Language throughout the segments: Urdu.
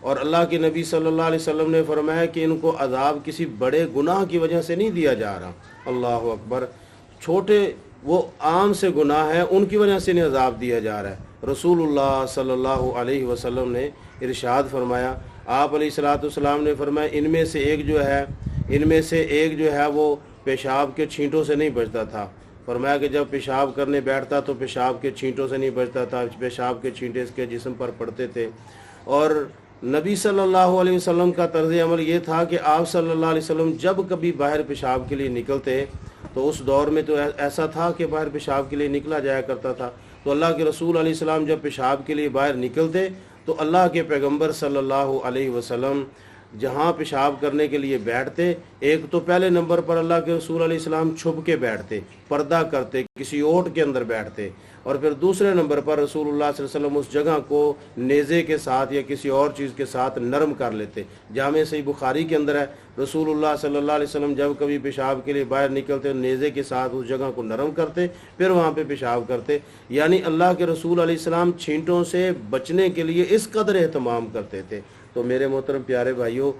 اور اللہ کے نبی صلی اللہ علیہ وسلم نے فرمایا کہ ان کو عذاب کسی بڑے گناہ کی وجہ سے نہیں دیا جا رہا. اللہ اکبر. چھوٹے وہ عام سے گناہ ہیں ان کی وجہ سے نہیں عذاب دیا جا رہا ہے. رسول اللہ صلی اللہ علیہ وسلم نے ارشاد فرمایا، آپ علیہ الصلوۃ والسلام نے فرمایا ان میں سے ایک جو ہے وہ پیشاب کے چھینٹوں سے نہیں بچتا تھا. فرمایا کہ جب پیشاب کرنے بیٹھتا تو پیشاب کے چھینٹوں سے نہیں بچتا تھا، پیشاب کے چھینٹے اس کے جسم پر پڑتے تھے. اور نبی صلی اللہ علیہ وسلم کا طرز عمل یہ تھا کہ آپ صلی اللہ علیہ وسلم جب کبھی باہر پیشاب کے لیے نکلتے تو اس دور میں تو ایسا تھا کہ باہر پیشاب کے لیے نکلا جایا کرتا تھا. تو اللہ کے رسول علیہ السلام جب پیشاب کے لیے باہر نکلتے تو اللہ کے پیغمبر صلی اللہ علیہ وسلم جہاں پیشاب کرنے کے لیے بیٹھتے، ایک تو پہلے نمبر پر اللہ کے رسول علیہ السلام چھپ کے بیٹھتے، پردہ کرتے، کسی اوٹ کے اندر بیٹھتے، اور پھر دوسرے نمبر پر رسول اللہ صلی اللہ علیہ وسلم اس جگہ کو نیزے کے ساتھ یا کسی اور چیز کے ساتھ نرم کر لیتے. جامع صحیح بخاری کے اندر ہے رسول اللہ صلی اللہ علیہ وسلم جب کبھی پیشاب کے لیے باہر نکلتے نیزے کے ساتھ اس جگہ کو نرم کرتے، پھر وہاں پہ پیشاب کرتے. یعنی اللہ کے رسول علیہ السلام چھینٹوں سے بچنے کے لیے اس قدر اہتمام کرتے تھے. تو میرے محترم پیارے بھائیوں،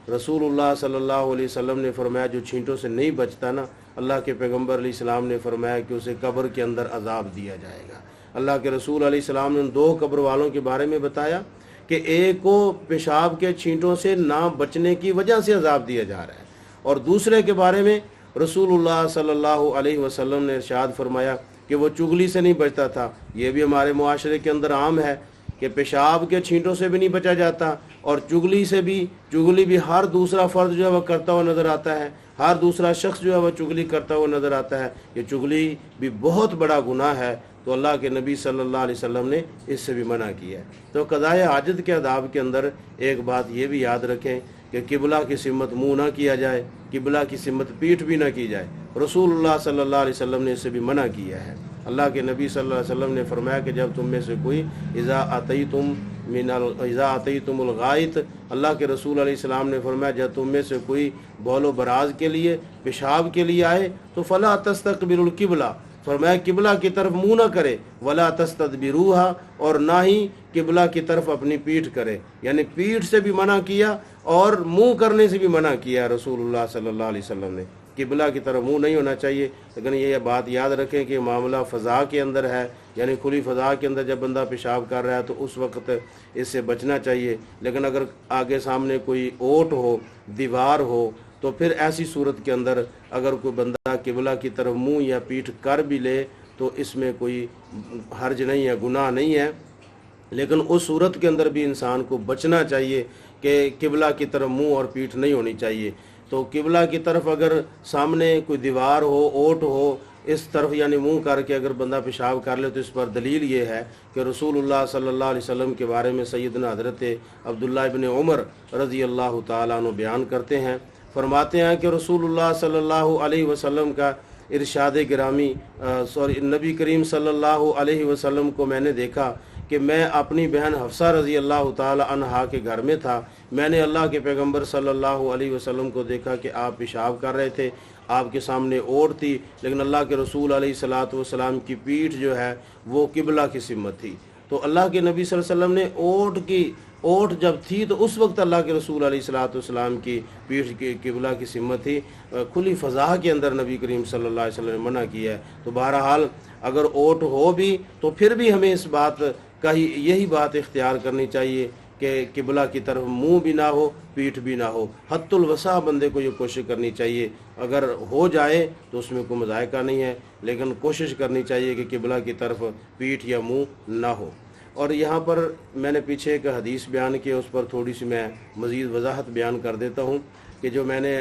رسول اللہ صلی اللہ علیہ وسلم نے فرمایا جو چھینٹوں سے نہیں بچتا نا، اللہ کے پیغمبر علیہ السلام نے فرمایا کہ اسے قبر کے اندر عذاب دیا جائے گا. اللہ کے رسول علیہ السلام نے ان دو قبر والوں کے بارے میں بتایا کہ ایک کو پیشاب کے چھینٹوں سے نہ بچنے کی وجہ سے عذاب دیا جا رہا ہے، اور دوسرے کے بارے میں رسول اللہ صلی اللہ علیہ وسلم نے ارشاد فرمایا کہ وہ چغلی سے نہیں بچتا تھا. یہ بھی ہمارے معاشرے کے اندر عام ہے کہ پیشاب کے چھینٹوں سے بھی نہیں بچا جاتا، اور چغلی بھی ہر دوسرا فرد جو ہے وہ کرتا ہوا نظر آتا ہے، ہر دوسرا شخص جو ہے وہ چغلی کرتا ہوا نظر آتا ہے. یہ چغلی بھی بہت بڑا گناہ ہے. تو اللہ کے نبی صلی اللہ علیہ وسلم نے اس سے بھی منع کیا ہے. تو قضائے حاجت کے آداب کے اندر ایک بات یہ بھی یاد رکھیں کہ قبلہ کی سمت منہ نہ کیا جائے، قبلہ کی سمت پیٹھ بھی نہ کی جائے. رسول اللہ صلی اللہ علیہ وسلم نے اس سے بھی منع کیا ہے. اللہ کے نبی صلی اللہ علیہ وسلم نے فرمایا کہ جب تم میں سے کوئی اذا اتیتم الغائط، اللہ کے رسول علیہ السلام نے فرمایا جب تم میں سے کوئی بول و براز کے لیے پیشاب کے لیے آئے تو فلا تستقبلوا القبلہ، فرمایا قبلہ کی طرف منہ نہ کرے، ولا تستدبروها، اور نہ ہی قبلہ کی طرف اپنی پیٹھ کرے. یعنی پیٹھ سے بھی منع کیا اور منہ کرنے سے بھی منع کیا رسول اللہ صلی اللہ علیہ وسلم نے. قبلہ کی طرف منہ نہیں ہونا چاہیے. لیکن یہ بات یاد رکھیں کہ معاملہ فضا کے اندر ہے، یعنی کھلی فضا کے اندر جب بندہ پیشاب کر رہا ہے تو اس وقت اس سے بچنا چاہیے. لیکن اگر آگے سامنے کوئی اوٹ ہو، دیوار ہو، تو پھر ایسی صورت کے اندر اگر کوئی بندہ قبلہ کی طرف منہ یا پیٹھ کر بھی لے تو اس میں کوئی حرج نہیں ہے، گناہ نہیں ہے. لیکن اس صورت کے اندر بھی انسان کو بچنا چاہیے کہ قبلہ کی طرف منہ اور پیٹھ نہیں ہونی چاہیے. تو قبلہ کی طرف اگر سامنے کوئی دیوار ہو، اوٹ ہو، اس طرف یعنی منہ کر کے اگر بندہ پیشاب کر لے تو اس پر دلیل یہ ہے کہ رسول اللہ صلی اللہ علیہ وسلم کے بارے میں سیدنا حضرت عبداللہ ابن عمر رضی اللہ تعالیٰ عنہ بیان کرتے ہیں، فرماتے ہیں کہ رسول اللہ صلی اللہ علیہ وسلم کا ارشاد گرامی نبی کریم صلی اللہ علیہ وسلم کو میں نے دیکھا کہ میں اپنی بہن حفصہ رضی اللہ تعالی عنہا کے گھر میں تھا. میں نے اللہ کے پیغمبر صلی اللہ علیہ وسلم کو دیکھا کہ آپ پیشاب کر رہے تھے، آپ کے سامنے اوٹ تھی، لیکن اللہ کے رسول علیہ الصلوۃ والسلام کی پیٹھ جو ہے وہ قبلہ کی سمت تھی. تو اللہ کے نبی صلی اللہ علیہ وسلم نے اوٹ جب تھی تو اس وقت اللہ کے رسول علیہ الصلوۃ والسلام کی پیٹھ کی قبلہ کی سمت تھی. کھلی فضا کے اندر نبی کریم صلی اللہ علیہ وسلم نے منع کیا ہے. تو بہرحال اگر اوٹ ہو بھی تو پھر بھی ہمیں اس بات کا یہی بات اختیار کرنی چاہیے کہ قبلہ کی طرف منہ بھی نہ ہو، پیٹھ بھی نہ ہو. حد الوسع بندے کو یہ کوشش کرنی چاہیے. اگر ہو جائے تو اس میں کوئی مذائقہ نہیں ہے، لیکن کوشش کرنی چاہیے کہ قبلہ کی طرف پیٹھ یا منہ نہ ہو. اور یہاں پر میں نے پیچھے ایک حدیث بیان کی، اس پر تھوڑی سی میں مزید وضاحت بیان کر دیتا ہوں کہ جو میں نے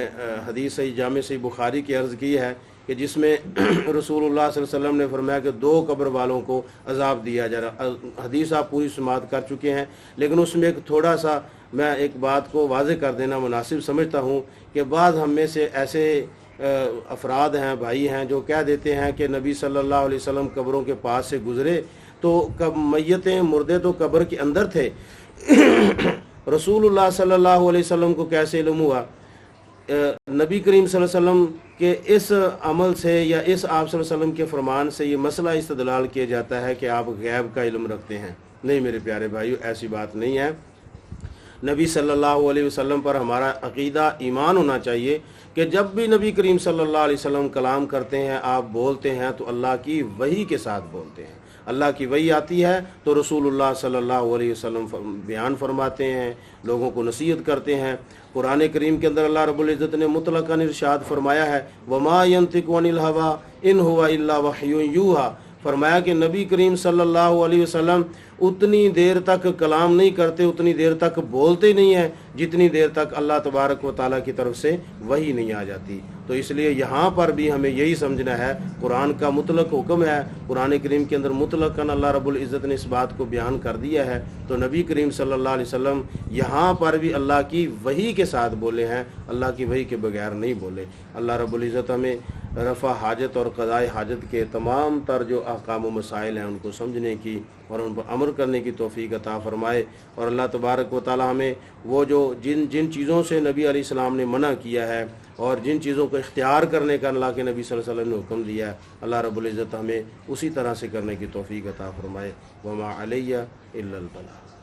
حدیث صحیح جامع صحیح بخاری کی عرض کی ہے کہ جس میں رسول اللہ صلی اللہ علیہ وسلم نے فرمایا کہ 2 قبر والوں کو عذاب دیا جا رہا. حدیث آپ پوری سماعت کر چکے ہیں، لیکن اس میں ایک تھوڑا سا میں ایک بات کو واضح کر دینا مناسب سمجھتا ہوں کہ بعض ہم میں سے ایسے افراد ہیں، بھائی ہیں، جو کہہ دیتے ہیں کہ نبی صلی اللہ علیہ وسلم قبروں کے پاس سے گزرے تو میتیں مردے تو قبر کے اندر تھے. رسول اللہ صلی اللہ علیہ وسلم کو کیسے علم ہوا؟ نبی کریم صلی اللہ علیہ وسلم کے اس عمل سے یا اس آپ صلی اللہ علیہ وسلم کے فرمان سے یہ مسئلہ استدلال کیا جاتا ہے کہ آپ غیب کا علم رکھتے ہیں. نہیں میرے پیارے بھائیو، ایسی بات نہیں ہے. نبی صلی اللہ علیہ وسلم پر ہمارا عقیدہ ایمان ہونا چاہیے کہ جب بھی نبی کریم صلی اللہ علیہ وسلم کلام کرتے ہیں، آپ بولتے ہیں تو اللہ کی وحی کے ساتھ بولتے ہیں۔ اللہ کی وحی آتی ہے تو رسول اللہ صلی اللہ علیہ وسلم بیان فرماتے ہیں، لوگوں کو نصیحت کرتے ہیں۔ قرآن کریم کے اندر اللہ رب العزت نے مطلقاً ارشاد فرمایا ہے وما ينطق عن الهوى ان هو الا وحی یوحی، فرمایا کہ نبی کریم صلی اللہ علیہ وسلم اتنی دیر تک کلام نہیں کرتے، اتنی دیر تک بولتے نہیں ہیں جتنی دیر تک اللہ تبارک و تعالیٰ کی طرف سے وحی نہیں آ جاتی۔ تو اس لیے یہاں پر بھی ہمیں یہی سمجھنا ہے، قرآن کا مطلق حکم ہے، قرآن کریم کے اندر مطلقاً اللہ رب العزت نے اس بات کو بیان کر دیا ہے، تو نبی کریم صلی اللہ علیہ وسلم یہاں پر بھی اللہ کی وحی کے ساتھ بولے ہیں، اللہ کی وحی کے بغیر نہیں بولے۔ اللہ رب العزت ہمیں رفع حاجت اور قضاء حاجت کے تمام تر جو احکام و مسائل ہیں ان کو سمجھنے کی اور ان پر عمل کرنے کی توفیق عطا فرمائے، اور اللہ تبارک و تعالی ہمیں وہ جو جن چیزوں سے نبی علیہ السلام نے منع کیا ہے اور جن چیزوں کو اختیار کرنے کا اللہ کے نبی صلی اللہ علیہ وسلم نے حکم دیا ہے، اللہ رب العزت ہمیں اسی طرح سے کرنے کی توفیق عطا فرمائے۔ وما علیہ الا البلاغ۔